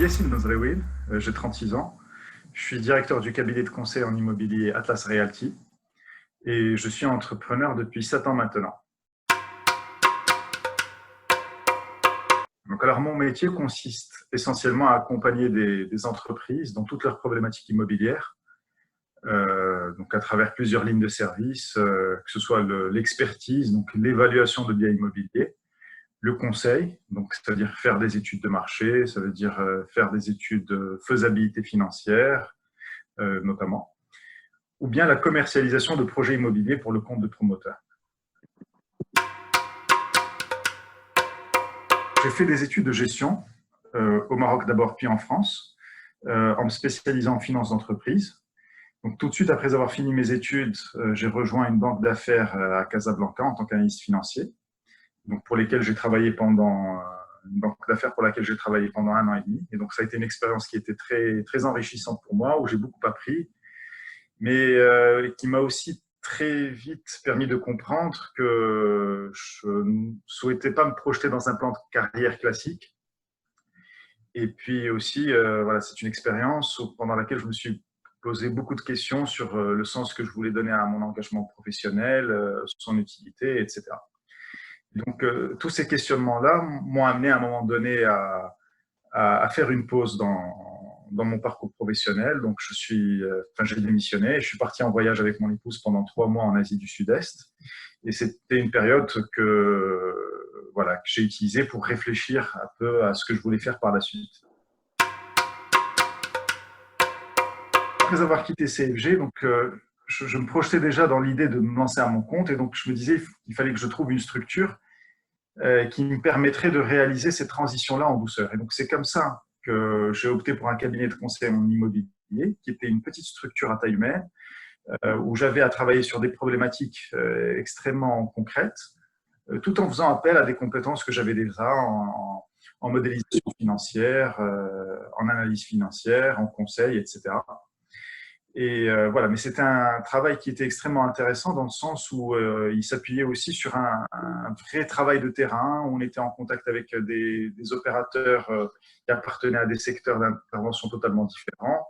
Yacine Nozreouine, j'ai 36 ans. Je suis directeur du cabinet de conseil en immobilier Atlas Realty et je suis entrepreneur depuis 7 ans maintenant. Alors, mon métier consiste essentiellement à accompagner des entreprises dans toutes leurs problématiques immobilières, donc à travers plusieurs lignes de service, que ce soit l'expertise, donc l'évaluation de biens immobiliers, le conseil, donc c'est-à-dire faire des études de marché, ça veut dire faire des études de faisabilité financière, notamment, ou bien la commercialisation de projets immobiliers pour le compte de promoteurs. J'ai fait des études de gestion au Maroc d'abord, puis en France, en me spécialisant en finance d'entreprise. Donc, tout de suite après avoir fini mes études, j'ai rejoint une banque d'affaires à Casablanca en tant qu'analyste financier, donc pour lesquelles j'ai travaillé pendant une banque d'affaires pour laquelle j'ai travaillé pendant 1 an et demi. Et donc, ça a été une expérience qui était très, très enrichissante pour moi, où j'ai beaucoup appris, mais qui m'a aussi très vite permis de comprendre que je ne souhaitais pas me projeter dans un plan de carrière classique. Et puis aussi, voilà, c'est une expérience pendant laquelle je me suis posé beaucoup de questions sur le sens que je voulais donner à mon engagement professionnel, son utilité, etc. Donc, tous ces questionnements-là m'ont amené à un moment donné à faire une pause dans mon parcours professionnel. Donc, j'ai démissionné et je suis parti en voyage avec mon épouse pendant 3 mois en Asie du Sud-Est. Et c'était une période que j'ai utilisée pour réfléchir un peu à ce que je voulais faire par la suite. Après avoir quitté CFG, donc, je me projetais déjà dans l'idée de me lancer à mon compte. Et donc, je me disais qu'il fallait que je trouve une structure qui me permettrait de réaliser cette transition-là en douceur. Et donc, c'est comme ça que j'ai opté pour un cabinet de conseil en immobilier, qui était une petite structure à taille humaine, où j'avais à travailler sur des problématiques extrêmement concrètes, tout en faisant appel à des compétences que j'avais déjà en modélisation financière, en analyse financière, en conseil, etc. Et voilà, mais c'était un travail qui était extrêmement intéressant dans le sens où il s'appuyait aussi sur un vrai travail de terrain. On était en contact avec des opérateurs qui appartenaient à des secteurs d'intervention totalement différents,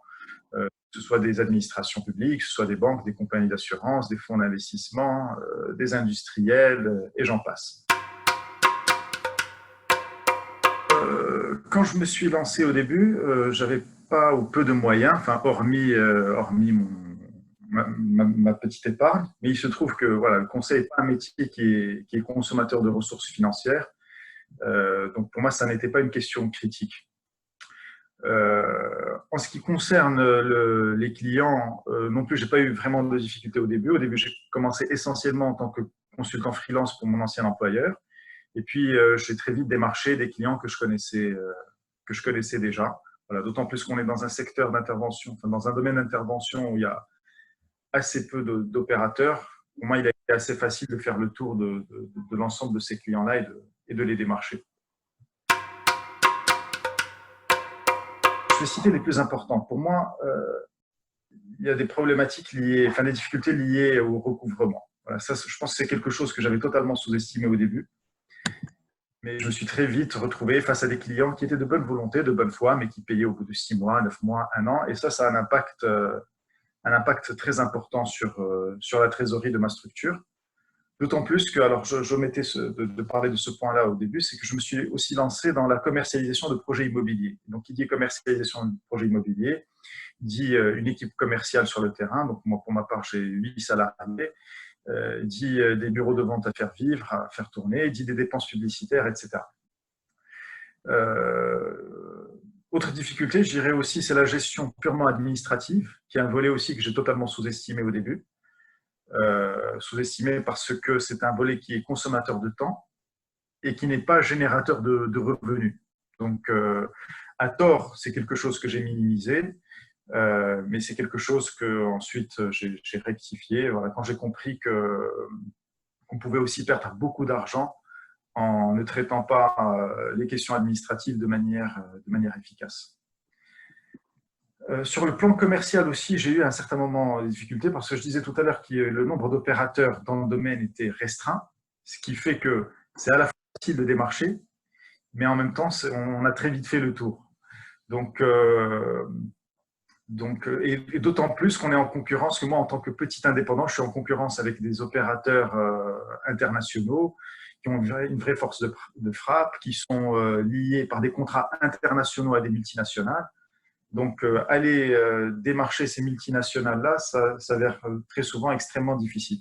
que ce soit des administrations publiques, que ce soit des banques, des compagnies d'assurance, des fonds d'investissement, des industriels, et j'en passe. Quand je me suis lancé au début, j'avais pas ou peu de moyens, enfin hormis ma petite épargne, mais il se trouve que voilà, le conseil n'est pas un métier qui est consommateur de ressources financières, donc pour moi ça n'était pas une question critique. En ce qui concerne les clients, non plus, j'ai pas eu vraiment de difficultés au début. Au début, j'ai commencé essentiellement en tant que consultant freelance pour mon ancien employeur. Et puis, j'ai très vite démarché des clients que je connaissais déjà. Voilà, d'autant plus qu'on est dans un secteur d'intervention, enfin, dans un domaine d'intervention où il y a assez peu d'opérateurs. Pour moi, il a été assez facile de faire le tour de l'ensemble de ces clients-là et de les démarcher. Je vais citer les plus importants. Pour moi, il y a des problématiques liées, enfin des difficultés liées au recouvrement. Voilà, ça, je pense que c'est quelque chose que j'avais totalement sous-estimé au début. Mais je me suis très vite retrouvé face à des clients qui étaient de bonne volonté, de bonne foi, mais qui payaient au bout de 6 mois, 9 mois, 1 an. Et ça a un impact très important sur la trésorerie de ma structure. D'autant plus que, alors j'omettais de parler de ce point-là au début, c'est que je me suis aussi lancé dans la commercialisation de projets immobiliers. Donc, qui dit commercialisation de projets immobiliers, dit une équipe commerciale sur le terrain. Donc, moi, pour ma part, j'ai 8 salariés. Dit des bureaux de vente à faire vivre, à faire tourner, dit des dépenses publicitaires, etc. Autre difficulté, je dirais aussi, c'est la gestion purement administrative, qui est un volet aussi que j'ai totalement sous-estimé au début. Sous-estimé parce que c'est un volet qui est consommateur de temps et qui n'est pas générateur de revenus. Donc, à tort, c'est quelque chose que j'ai minimisé. Mais c'est quelque chose que ensuite j'ai rectifié. Voilà, quand j'ai compris qu'on pouvait aussi perdre beaucoup d'argent en ne traitant pas les questions administratives de manière efficace. Sur le plan commercial aussi, j'ai eu à un certain moment des difficultés parce que je disais tout à l'heure que le nombre d'opérateurs dans le domaine était restreint, ce qui fait que c'est à la fois facile de démarcher, mais en même temps, on a très vite fait le tour. Donc, et d'autant plus qu'on est en concurrence, que moi, en tant que petit indépendant, je suis en concurrence avec des opérateurs internationaux qui ont une vraie force de frappe, qui sont liés par des contrats internationaux à des multinationales. Donc, aller démarcher ces multinationales-là, ça s'avère très souvent extrêmement difficile.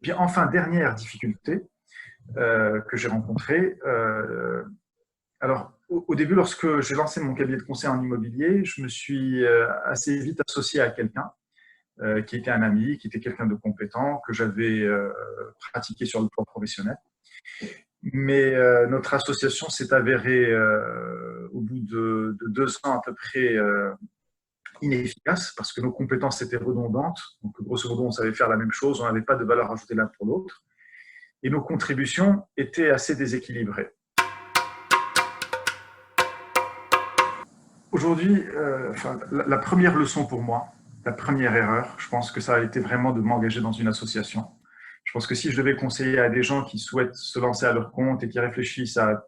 Puis enfin, dernière difficulté que j'ai rencontrée. Alors, au début, lorsque j'ai lancé mon cabinet de conseil en immobilier, je me suis assez vite associé à quelqu'un qui était un ami, qui était quelqu'un de compétent, que j'avais pratiqué sur le plan professionnel. Mais notre association s'est avérée, au bout de 2 ans à peu près, inefficace parce que nos compétences étaient redondantes. Donc, grosso modo, on savait faire la même chose, on n'avait pas de valeur ajoutée l'un pour l'autre. Et nos contributions étaient assez déséquilibrées. Aujourd'hui, la première leçon pour moi, la première erreur, je pense que ça a été vraiment de m'engager dans une association. Je pense que si je devais conseiller à des gens qui souhaitent se lancer à leur compte et qui réfléchissent à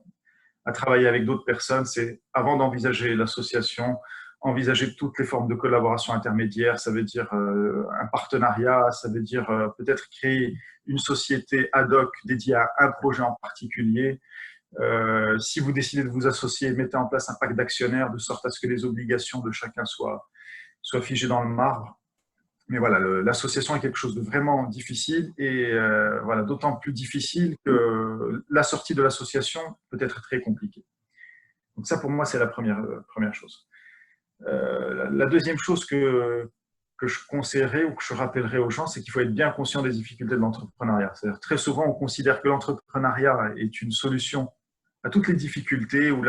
travailler avec d'autres personnes, c'est avant d'envisager l'association, envisager toutes les formes de collaboration intermédiaire. Ça veut dire un partenariat, ça veut dire peut-être créer une société ad hoc dédiée à un projet en particulier. Si vous décidez de vous associer, mettez en place un pacte d'actionnaires de sorte à ce que les obligations de chacun soient figées dans le marbre. Mais voilà, l'association est quelque chose de vraiment difficile et voilà, d'autant plus difficile que la sortie de l'association peut être très compliquée. Donc ça, pour moi, c'est la première chose. La deuxième chose que je conseillerais ou que je rappellerais aux gens, c'est qu'il faut être bien conscient des difficultés de l'entrepreneuriat. C'est-à-dire, très souvent, on considère que l'entrepreneuriat est une solution à toutes les difficultés ou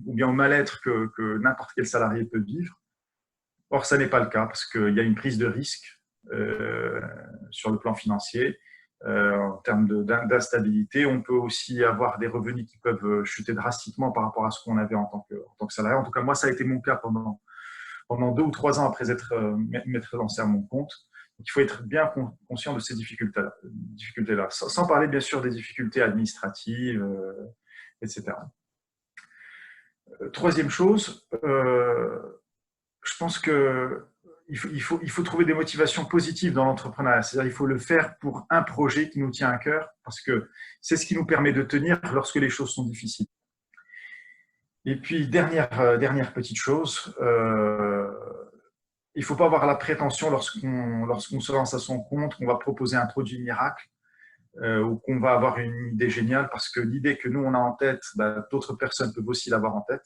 bien au mal-être que n'importe quel salarié peut vivre. Or, ça n'est pas le cas parce qu'il y a une prise de risque sur le plan financier, en termes d'instabilité. On peut aussi avoir des revenus qui peuvent chuter drastiquement par rapport à ce qu'on avait en tant que salarié. En tout cas, moi, ça a été mon cas pendant 2 ou 3 ans après m'être lancé à mon compte. Donc, il faut être bien conscient de ces difficultés-là, sans parler bien sûr des difficultés administratives, etc. Troisième chose, je pense qu'il faut trouver des motivations positives dans l'entrepreneuriat. C'est-à-dire qu'il faut le faire pour un projet qui nous tient à cœur, parce que c'est ce qui nous permet de tenir lorsque les choses sont difficiles. Et puis, dernière petite chose, il ne faut pas avoir la prétention lorsqu'on se lance à son compte qu'on va proposer un produit miracle ou qu'on va avoir une idée géniale, parce que l'idée que nous, on a en tête, d'autres personnes peuvent aussi l'avoir en tête.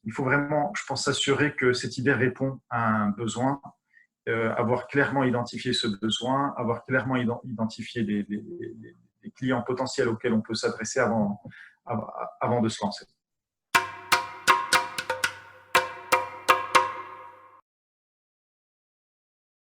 Il faut vraiment, je pense, s'assurer que cette idée répond à un besoin, avoir clairement identifié ce besoin, avoir clairement identifié les clients potentiels auxquels on peut s'adresser avant de se lancer.